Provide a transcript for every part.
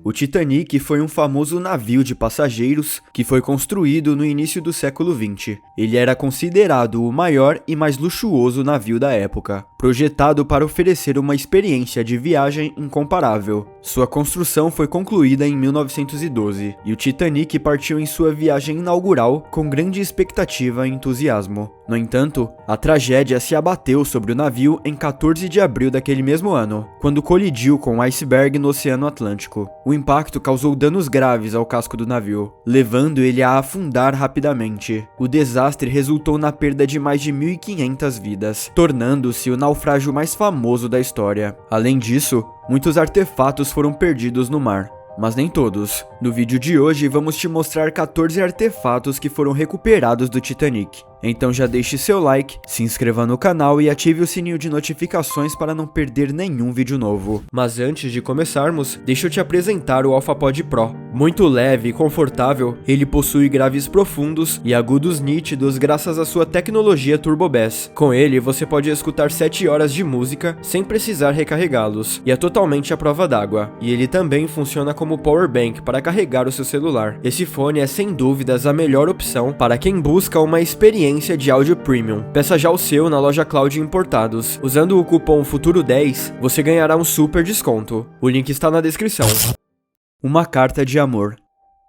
O Titanic foi um famoso navio de passageiros que foi construído no início do século XX. Ele era considerado o maior e mais luxuoso navio da época, projetado para oferecer uma experiência de viagem incomparável. Sua construção foi concluída em 1912 e o Titanic partiu em sua viagem inaugural com grande expectativa e entusiasmo. No entanto, a tragédia se abateu sobre o navio em 14 de abril daquele mesmo ano, quando colidiu com um iceberg no Oceano Atlântico. O impacto causou danos graves ao casco do navio, levando ele a afundar rapidamente. O desastre resultou na perda de mais de 1.500 vidas, tornando-se o naufrágio mais famoso da história. Além disso, muitos artefatos foram perdidos no mar. Mas nem todos. No vídeo de hoje vamos te mostrar 14 artefatos que foram recuperados do Titanic. Então já deixe seu like, se inscreva no canal e ative o sininho de notificações para não perder nenhum vídeo novo. Mas antes de começarmos, deixa eu te apresentar o AlphaPod Pro. Muito leve e confortável, ele possui graves profundos e agudos nítidos graças à sua tecnologia Turbo Bass. Com ele, você pode escutar 7 horas de música sem precisar recarregá-los, e é totalmente à prova d'água. E ele também funciona como power bank para carregar o seu celular. Esse fone é sem dúvidas a melhor opção para quem busca uma experiência de áudio premium. Peça já o seu na loja Cloud Importados. Usando o cupom FUTURO10, você ganhará um super desconto. O link está na descrição. Uma carta de amor.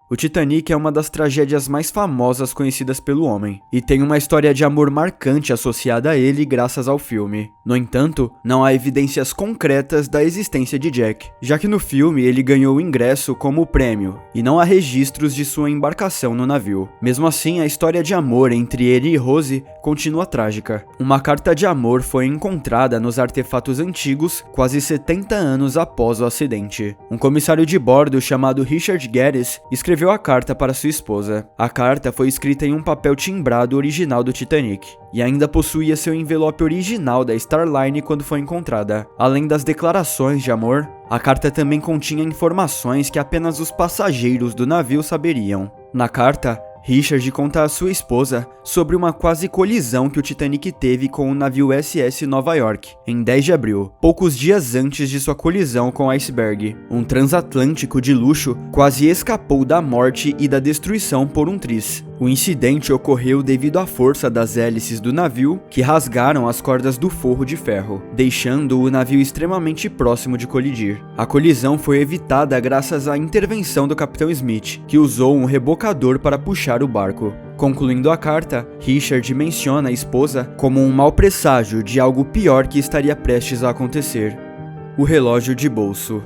O Titanic é uma das tragédias mais famosas conhecidas pelo homem, e tem uma história de amor marcante associada a ele graças ao filme. No entanto, não há evidências concretas da existência de Jack, já que no filme ele ganhou o ingresso como prêmio, e não há registros de sua embarcação no navio. Mesmo assim, a história de amor entre ele e Rose continua trágica. Uma carta de amor foi encontrada nos artefatos antigos quase 70 anos após o acidente. Um comissário de bordo chamado Richard Geddes escreveu a carta para sua esposa. A carta foi escrita em um papel timbrado original do Titanic, e ainda possuía seu envelope original da Starline quando foi encontrada. Além das declarações de amor, a carta também continha informações que apenas os passageiros do navio saberiam. Na carta, Richard conta à sua esposa sobre uma quase colisão que o Titanic teve com o navio SS Nova York, em 10 de abril, poucos dias antes de sua colisão com o iceberg. Um transatlântico de luxo quase escapou da morte e da destruição por um tris. O incidente ocorreu devido à força das hélices do navio, que rasgaram as cordas do forro de ferro, deixando o navio extremamente próximo de colidir. A colisão foi evitada graças à intervenção do capitão Smith, que usou um rebocador para puxar o barco. Concluindo a carta, Richard menciona a esposa como um mau presságio de algo pior que estaria prestes a acontecer. O relógio de bolso.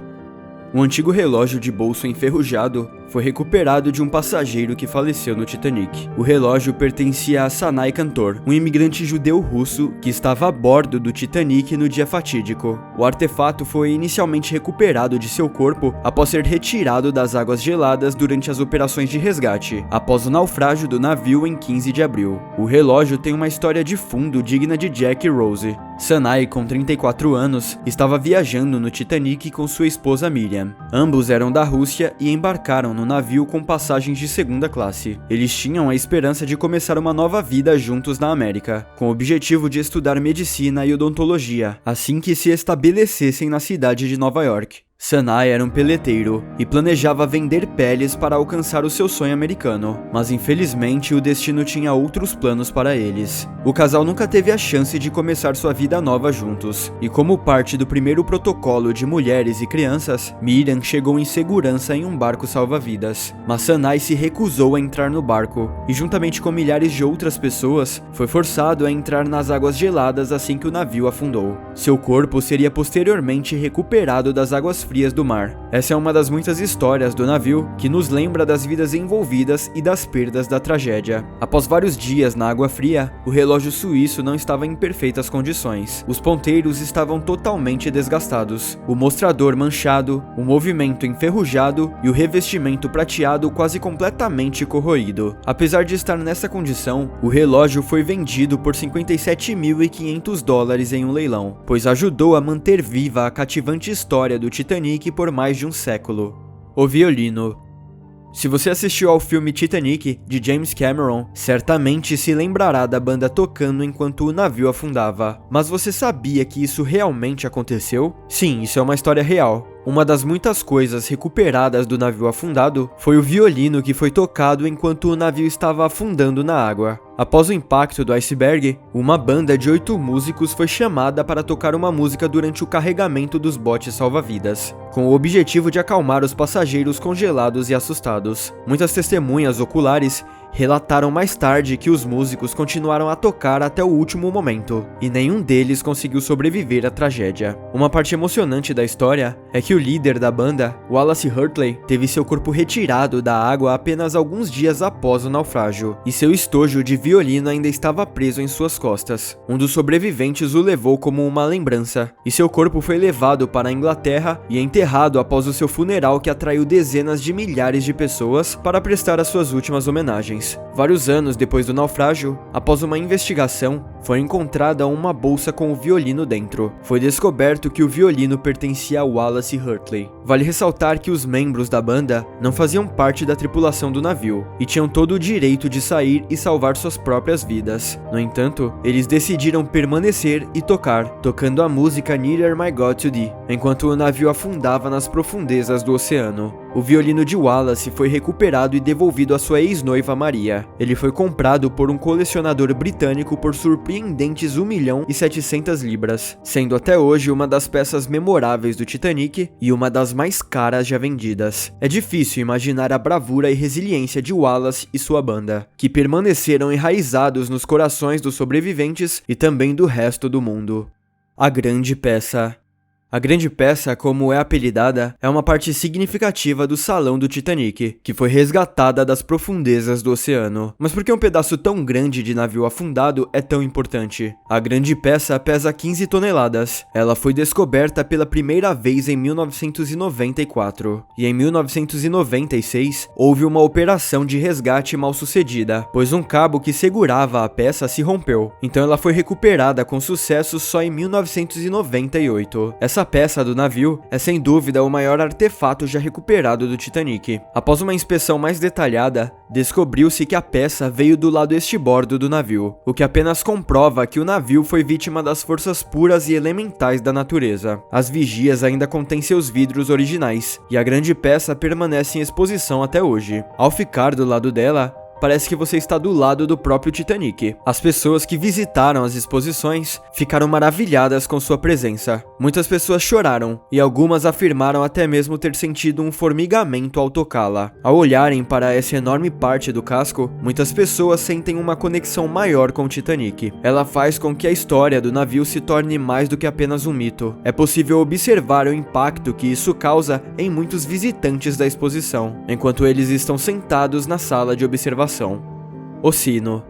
Um antigo relógio de bolso enferrujado foi recuperado de um passageiro que faleceu no Titanic. O relógio pertencia a Sanai Cantor, um imigrante judeu russo que estava a bordo do Titanic no dia fatídico. O artefato foi inicialmente recuperado de seu corpo após ser retirado das águas geladas durante as operações de resgate, após o naufrágio do navio em 15 de abril. O relógio tem uma história de fundo digna de Jack e Rose. Sanai, com 34 anos, estava viajando no Titanic com sua esposa Miriam. Ambos eram da Rússia e embarcaram no navio com passagens de segunda classe. Eles tinham a esperança de começar uma nova vida juntos na América, com o objetivo de estudar medicina e odontologia, assim que se estabelecessem na cidade de Nova York. Sanai era um peleteiro e planejava vender peles para alcançar o seu sonho americano, mas infelizmente o destino tinha outros planos para eles. O casal nunca teve a chance de começar sua vida nova juntos, e como parte do primeiro protocolo de mulheres e crianças, Miriam chegou em segurança em um barco salva-vidas, mas Sanai se recusou a entrar no barco, e juntamente com milhares de outras pessoas, foi forçado a entrar nas águas geladas assim que o navio afundou. Seu corpo seria posteriormente recuperado das águas frias do mar. Essa é uma das muitas histórias do navio que nos lembra das vidas envolvidas e das perdas da tragédia. Após vários dias na água fria, o relógio suíço não estava em perfeitas condições. Os ponteiros estavam totalmente desgastados, o mostrador manchado, o movimento enferrujado e o revestimento prateado quase completamente corroído. Apesar de estar nessa condição, o relógio foi vendido por $57.500 em um leilão, pois ajudou a manter viva a cativante história do Titanic por mais de um século. O violino. Se você assistiu ao filme Titanic, de James Cameron, certamente se lembrará da banda tocando enquanto o navio afundava. Mas você sabia que isso realmente aconteceu? Sim, isso é uma história real. Uma das muitas coisas recuperadas do navio afundado foi o violino que foi tocado enquanto o navio estava afundando na água. Após o impacto do iceberg, uma banda de 8 músicos foi chamada para tocar uma música durante o carregamento dos botes salva-vidas, com o objetivo de acalmar os passageiros congelados e assustados. Muitas testemunhas oculares relataram mais tarde que os músicos continuaram a tocar até o último momento, e nenhum deles conseguiu sobreviver à tragédia. Uma parte emocionante da história é que o líder da banda, Wallace Hurtley, teve seu corpo retirado da água apenas alguns dias após o naufrágio, e seu estojo de violino ainda estava preso em suas costas. Um dos sobreviventes o levou como uma lembrança, e seu corpo foi levado para a Inglaterra e enterrado após o seu funeral, que atraiu dezenas de milhares de pessoas para prestar as suas últimas homenagens. Vários anos depois do naufrágio, após uma investigação, foi encontrada uma bolsa com o violino dentro. Foi descoberto que o violino pertencia a Wallace Hurtley. Vale ressaltar que os membros da banda não faziam parte da tripulação do navio e tinham todo o direito de sair e salvar suas próprias vidas. No entanto, eles decidiram permanecer e tocar, tocando a música Nearer My God to Thee, enquanto o navio afundava nas profundezas do oceano. O violino de Wallace foi recuperado e devolvido à sua ex-noiva Maria. Ele foi comprado por um colecionador britânico por surpreendentes 1.700.000 libras, sendo até hoje uma das peças memoráveis do Titanic e uma das mais caras já vendidas. É difícil imaginar a bravura e resiliência de Wallace e sua banda, que permaneceram enraizados nos corações dos sobreviventes e também do resto do mundo. A Grande Peça. A Grande Peça, como é apelidada, é uma parte significativa do salão do Titanic, que foi resgatada das profundezas do oceano. Mas por que um pedaço tão grande de navio afundado é tão importante? A Grande Peça pesa 15 toneladas. Ela foi descoberta pela primeira vez em 1994. E em 1996, houve uma operação de resgate mal sucedida, pois um cabo que segurava a peça se rompeu. Então ela foi recuperada com sucesso só em 1998. Essa peça do navio é sem dúvida o maior artefato já recuperado do Titanic. Após uma inspeção mais detalhada, descobriu-se que a peça veio do lado estibordo do navio, o que apenas comprova que o navio foi vítima das forças puras e elementais da natureza. As vigias ainda contêm seus vidros originais, e a Grande Peça permanece em exposição até hoje. Ao ficar do lado dela, parece que você está do lado do próprio Titanic. As pessoas que visitaram as exposições ficaram maravilhadas com sua presença. Muitas pessoas choraram, e algumas afirmaram até mesmo ter sentido um formigamento ao tocá-la. Ao olharem para essa enorme parte do casco, muitas pessoas sentem uma conexão maior com o Titanic. Ela faz com que a história do navio se torne mais do que apenas um mito. É possível observar o impacto que isso causa em muitos visitantes da exposição, enquanto eles estão sentados na sala de observação. O sino.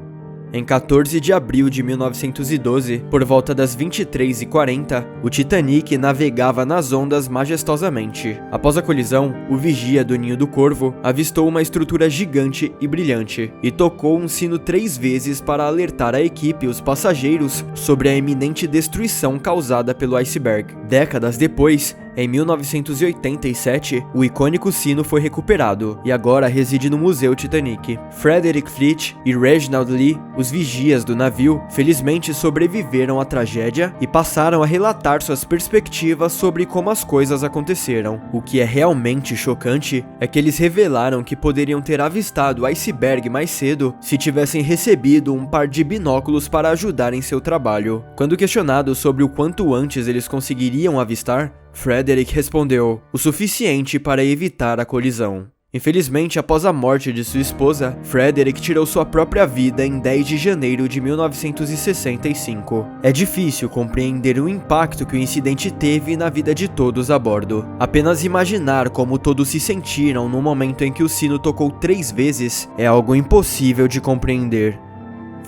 Em 14 de abril de 1912, por volta das 23h40, o Titanic navegava nas ondas majestosamente. Após a colisão, o vigia do Ninho do Corvo avistou uma estrutura gigante e brilhante, e tocou um sino 3 vezes para alertar a equipe e os passageiros sobre a iminente destruição causada pelo iceberg. Décadas depois, em 1987, o icônico sino foi recuperado e agora reside no Museu Titanic. Frederick Fleet e Reginald Lee, os vigias do navio, felizmente sobreviveram à tragédia e passaram a relatar suas perspectivas sobre como as coisas aconteceram. O que é realmente chocante é que eles revelaram que poderiam ter avistado o iceberg mais cedo se tivessem recebido um par de binóculos para ajudar em seu trabalho. Quando questionados sobre o quanto antes eles conseguiriam avistar, Frederick respondeu: o suficiente para evitar a colisão. Infelizmente, após a morte de sua esposa, Frederick tirou sua própria vida em 10 de janeiro de 1965. É difícil compreender o impacto que o incidente teve na vida de todos a bordo. Apenas imaginar como todos se sentiram no momento em que o sino tocou 3 vezes é algo impossível de compreender.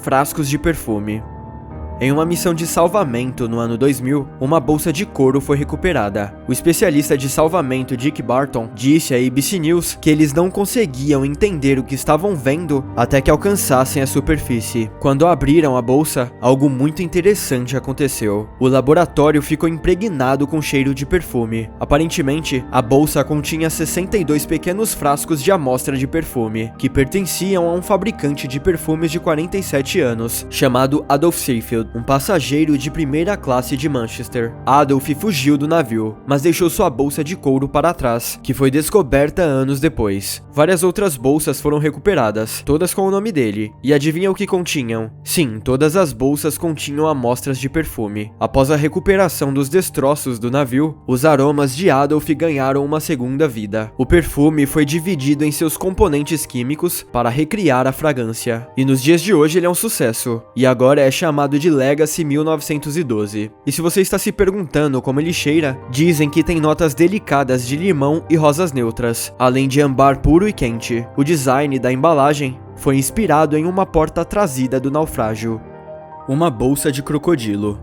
Frascos de perfume. Em uma missão de salvamento no ano 2000, uma bolsa de couro foi recuperada. O especialista de salvamento Dick Barton disse à ABC News que eles não conseguiam entender o que estavam vendo até que alcançassem a superfície. Quando abriram a bolsa, algo muito interessante aconteceu. O laboratório ficou impregnado com cheiro de perfume. Aparentemente, a bolsa continha 62 pequenos frascos de amostra de perfume, que pertenciam a um fabricante de perfumes de 47 anos, chamado Adolf Seyfried. um passageiro de primeira classe de Manchester. Adolf fugiu do navio, mas deixou sua bolsa de couro para trás, que foi descoberta anos depois. Várias outras bolsas foram recuperadas, todas com o nome dele. E adivinha o que continham? Sim, todas as bolsas continham amostras de perfume. Após a recuperação dos destroços do navio, os aromas de Adolf ganharam uma segunda vida. O perfume foi dividido em seus componentes químicos para recriar a fragrância. E nos dias de hoje ele é um sucesso, e agora é chamado de Legacy 1912. E se você está se perguntando como ele cheira, dizem que tem notas delicadas de limão e rosas neutras, além de âmbar puro e quente. O design da embalagem foi inspirado em uma porta trazida do naufrágio. Uma bolsa de crocodilo.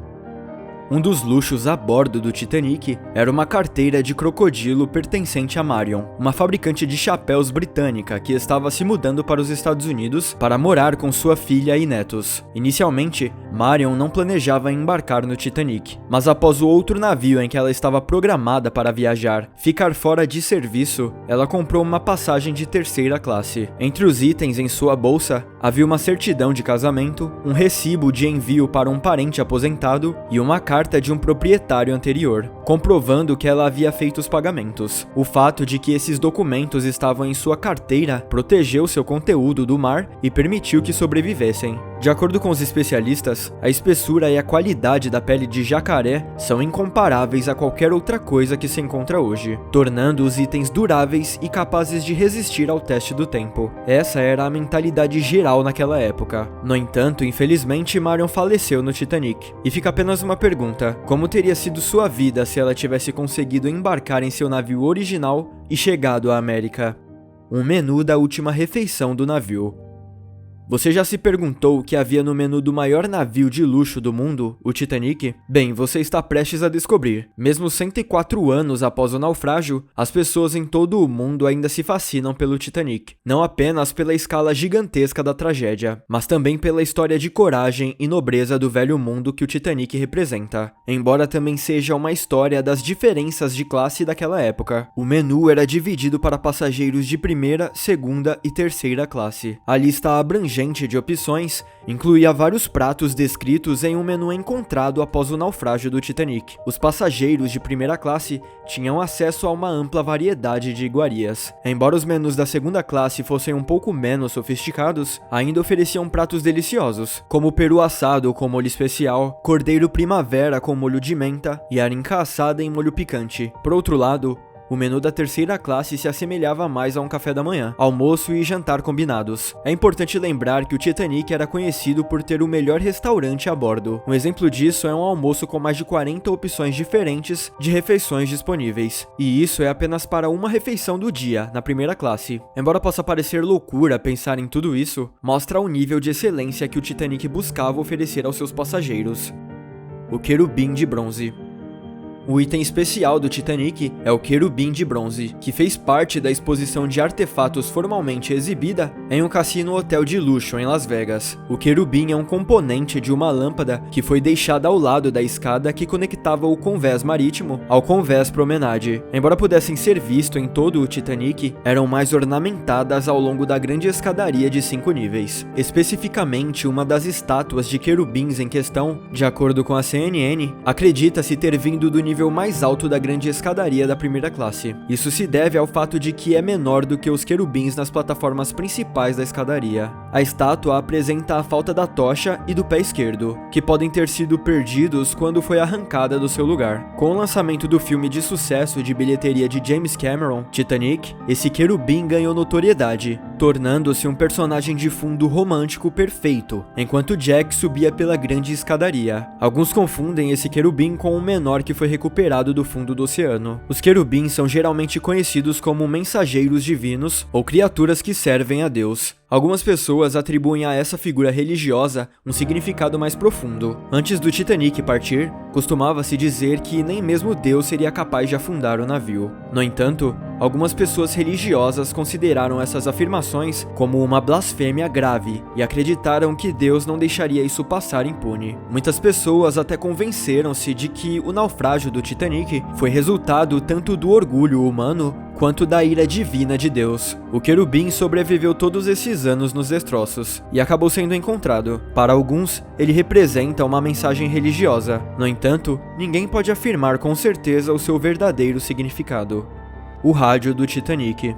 Um dos luxos a bordo do Titanic era uma carteira de crocodilo pertencente a Marion, uma fabricante de chapéus britânica que estava se mudando para os Estados Unidos para morar com sua filha e netos. Inicialmente, Marion não planejava embarcar no Titanic, mas após o outro navio em que ela estava programada para viajar ficar fora de serviço, ela comprou uma passagem de terceira classe. Entre os itens em sua bolsa, havia uma certidão de casamento, um recibo de envio para um parente aposentado e uma carta de um proprietário anterior, comprovando que ela havia feito os pagamentos. O fato de que esses documentos estavam em sua carteira protegeu seu conteúdo do mar e permitiu que sobrevivessem. De acordo com os especialistas, a espessura e a qualidade da pele de jacaré são incomparáveis a qualquer outra coisa que se encontra hoje, tornando os itens duráveis e capazes de resistir ao teste do tempo. Essa era a mentalidade geral naquela época. No entanto, infelizmente, Marion faleceu no Titanic. E fica apenas uma pergunta: como teria sido sua vida se ela tivesse conseguido embarcar em seu navio original e chegado à América? Um menu da última refeição do navio. Você já se perguntou o que havia no menu do maior navio de luxo do mundo, o Titanic? Bem, você está prestes a descobrir. Mesmo 104 anos após o naufrágio, as pessoas em todo o mundo ainda se fascinam pelo Titanic. Não apenas pela escala gigantesca da tragédia, mas também pela história de coragem e nobreza do velho mundo que o Titanic representa. Embora também seja uma história das diferenças de classe daquela época. O menu era dividido para passageiros de primeira, segunda e terceira classe. A lista abrangente de opções incluía vários pratos descritos em um menu encontrado após o naufrágio do Titanic. Os passageiros de primeira classe tinham acesso a uma ampla variedade de iguarias. Embora os menus da segunda classe fossem um pouco menos sofisticados, ainda ofereciam pratos deliciosos, como peru assado com molho especial, cordeiro primavera com molho de menta e arenca assada em molho picante. Por outro lado, o menu da terceira classe se assemelhava mais a um café da manhã, almoço e jantar combinados. É importante lembrar que o Titanic era conhecido por ter o melhor restaurante a bordo. Um exemplo disso é um almoço com mais de 40 opções diferentes de refeições disponíveis. E isso é apenas para uma refeição do dia, na primeira classe. Embora possa parecer loucura pensar em tudo isso, mostra o nível de excelência que o Titanic buscava oferecer aos seus passageiros. O querubim de bronze. O item especial do Titanic é o querubim de bronze, que fez parte da exposição de artefatos formalmente exibida em um cassino hotel de luxo em Las Vegas. O querubim é um componente de uma lâmpada que foi deixada ao lado da escada que conectava o convés marítimo ao convés promenade. Embora pudessem ser vistos em todo o Titanic, eram mais ornamentadas ao longo da grande escadaria de 5 níveis. Especificamente, uma das estátuas de querubins em questão, de acordo com a CNN, acredita-se ter vindo do nível mais alto da grande escadaria da primeira classe. Isso se deve ao fato de que é menor do que os querubins nas plataformas principais da escadaria. A estátua apresenta a falta da tocha e do pé esquerdo, que podem ter sido perdidos quando foi arrancada do seu lugar. Com o lançamento do filme de sucesso de bilheteria de James Cameron, Titanic, esse querubim ganhou notoriedade, tornando-se um personagem de fundo romântico perfeito, enquanto Jack subia pela grande escadaria. Alguns confundem esse querubim com o menor que foi recuperado do fundo do oceano. Os querubins são geralmente conhecidos como mensageiros divinos ou criaturas que servem a Deus. Algumas pessoas atribuem a essa figura religiosa um significado mais profundo. Antes do Titanic partir, costumava-se dizer que nem mesmo Deus seria capaz de afundar o navio. No entanto, algumas pessoas religiosas consideraram essas afirmações como uma blasfêmia grave e acreditaram que Deus não deixaria isso passar impune. Muitas pessoas até convenceram-se de que o naufrágio do Titanic foi resultado tanto do orgulho humano quanto da ira divina de Deus. O querubim sobreviveu todos esses anos nos destroços e acabou sendo encontrado. Para alguns, ele representa uma mensagem religiosa. No entanto, ninguém pode afirmar com certeza o seu verdadeiro significado. O rádio do Titanic.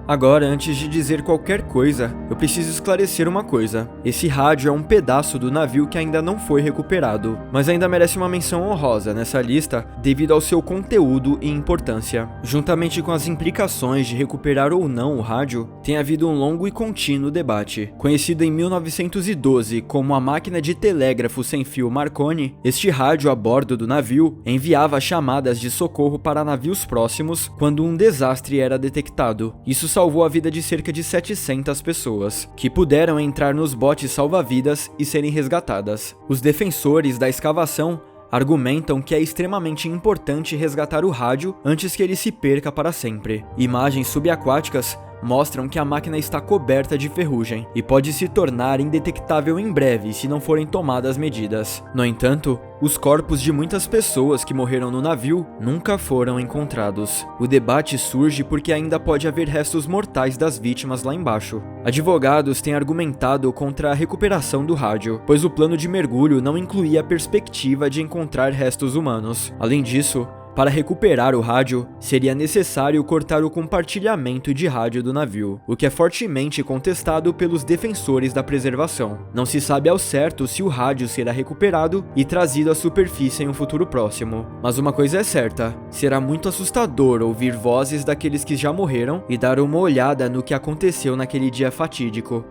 Agora, antes de dizer qualquer coisa, eu preciso esclarecer uma coisa. Esse rádio é um pedaço do navio que ainda não foi recuperado, mas ainda merece uma menção honrosa nessa lista devido ao seu conteúdo e importância. Juntamente com as implicações de recuperar ou não o rádio, tem havido um longo e contínuo debate. Conhecido em 1912 como a máquina de telégrafo sem fio Marconi, este rádio a bordo do navio enviava chamadas de socorro para navios próximos quando um desastre era detectado. Isso salvou a vida de cerca de 700 pessoas, que puderam entrar nos botes salva-vidas e serem resgatadas. Os defensores da escavação argumentam que é extremamente importante resgatar o rádio antes que ele se perca para sempre. Imagens subaquáticas mostram que a máquina está coberta de ferrugem e pode se tornar indetectável em breve se não forem tomadas medidas. No entanto, os corpos de muitas pessoas que morreram no navio nunca foram encontrados. O debate surge porque ainda pode haver restos mortais das vítimas lá embaixo. Advogados têm argumentado contra a recuperação do rádio, pois o plano de mergulho não incluía a perspectiva de encontrar restos humanos. Além disso, para recuperar o rádio, seria necessário cortar o compartilhamento de rádio do navio, o que é fortemente contestado pelos defensores da preservação. Não se sabe ao certo se o rádio será recuperado e trazido à superfície em um futuro próximo. Mas uma coisa é certa, será muito assustador ouvir vozes daqueles que já morreram e dar uma olhada no que aconteceu naquele dia fatídico.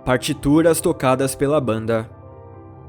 Partituras tocadas pela banda.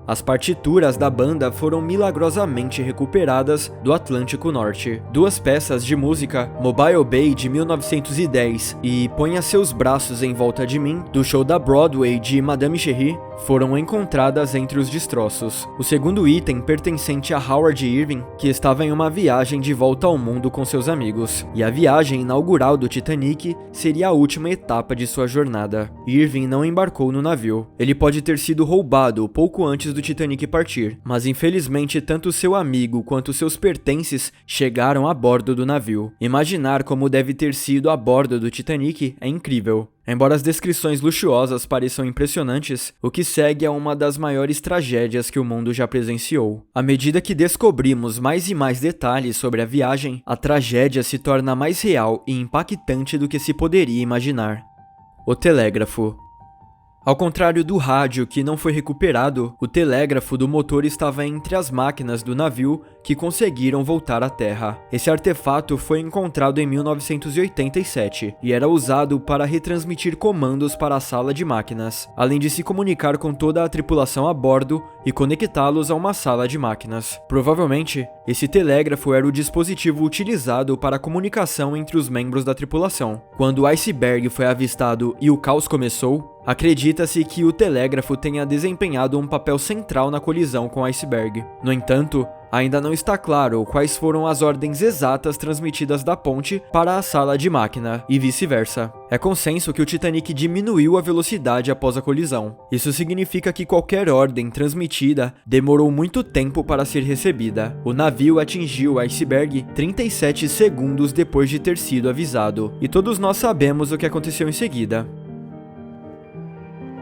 As partituras da banda foram milagrosamente recuperadas do Atlântico Norte. Duas peças de música, Mobile Bay de 1910 e Ponha Seus Braços em Volta de Mim, do show da Broadway de Madame Cherie, foram encontradas entre os destroços. O segundo item pertencente a Howard Irving, que estava em uma viagem de volta ao mundo com seus amigos, e a viagem inaugural do Titanic seria a última etapa de sua jornada. Irving não embarcou no navio. Ele pode ter sido roubado pouco antes do Titanic partir, mas infelizmente tanto seu amigo quanto seus pertences chegaram a bordo do navio. Imaginar como deve ter sido a bordo do Titanic é incrível. Embora as descrições luxuosas pareçam impressionantes, o que segue é uma das maiores tragédias que o mundo já presenciou. À medida que descobrimos mais e mais detalhes sobre a viagem, a tragédia se torna mais real e impactante do que se poderia imaginar. O telégrafo. Ao contrário do rádio que não foi recuperado, o telégrafo do motor estava entre as máquinas do navio que conseguiram voltar à Terra. Esse artefato foi encontrado em 1987 e era usado para retransmitir comandos para a sala de máquinas, além de se comunicar com toda a tripulação a bordo e conectá-los a uma sala de máquinas. Provavelmente, esse telégrafo era o dispositivo utilizado para a comunicação entre os membros da tripulação. Quando o iceberg foi avistado e o caos começou, acredita-se que o telégrafo tenha desempenhado um papel central na colisão com o iceberg. No entanto, ainda não está claro quais foram as ordens exatas transmitidas da ponte para a sala de máquina e vice-versa. É consenso que o Titanic diminuiu a velocidade após a colisão. Isso significa que qualquer ordem transmitida demorou muito tempo para ser recebida. O navio atingiu o iceberg 37 segundos depois de ter sido avisado, e todos nós sabemos o que aconteceu em seguida.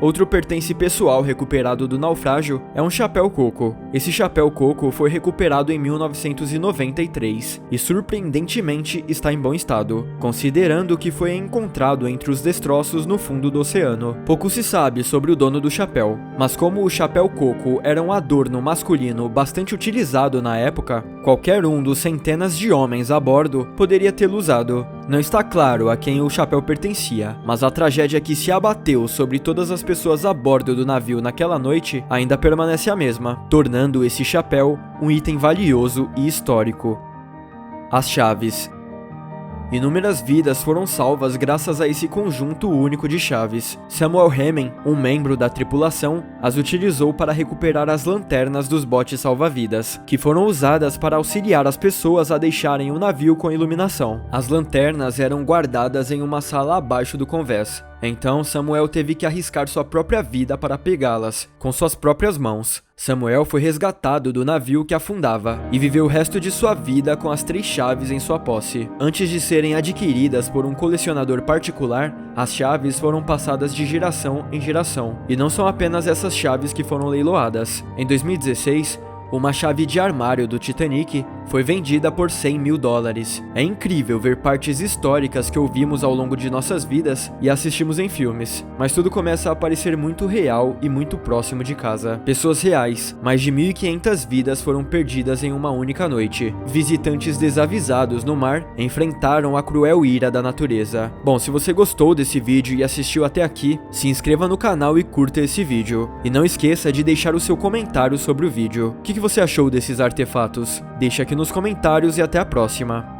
Outro pertence pessoal recuperado do naufrágio é um chapéu coco. Esse chapéu coco foi recuperado em 1993 e surpreendentemente está em bom estado, considerando que foi encontrado entre os destroços no fundo do oceano. Pouco se sabe sobre o dono do chapéu, mas como o chapéu coco era um adorno masculino bastante utilizado na época, qualquer um dos centenas de homens a bordo poderia tê-lo usado. Não está claro a quem o chapéu pertencia, mas a tragédia que se abateu sobre todas as pessoas a bordo do navio naquela noite ainda permanece a mesma, tornando esse chapéu um item valioso e histórico. As chaves. Inúmeras vidas foram salvas graças a esse conjunto único de chaves. Samuel Heming, um membro da tripulação, as utilizou para recuperar as lanternas dos botes salva-vidas, que foram usadas para auxiliar as pessoas a deixarem o navio com iluminação. As lanternas eram guardadas em uma sala abaixo do convés. Então Samuel teve que arriscar sua própria vida para pegá-las, com suas próprias mãos. Samuel foi resgatado do navio que afundava e viveu o resto de sua vida com as 3 chaves em sua posse. Antes de serem adquiridas por um colecionador particular, as chaves foram passadas de geração em geração. E não são apenas essas chaves que foram leiloadas. Em 2016, uma chave de armário do Titanic foi vendida por $100 mil. É incrível ver partes históricas que ouvimos ao longo de nossas vidas e assistimos em filmes, mas tudo começa a parecer muito real e muito próximo de casa. Pessoas reais, mais de 1.500 vidas foram perdidas em uma única noite. Visitantes desavisados no mar enfrentaram a cruel ira da natureza. Bom, se você gostou desse vídeo e assistiu até aqui, se inscreva no canal e curta esse vídeo. E não esqueça de deixar o seu comentário sobre o vídeo. O que você achou desses artefatos? Deixa aqui nos comentários e até a próxima.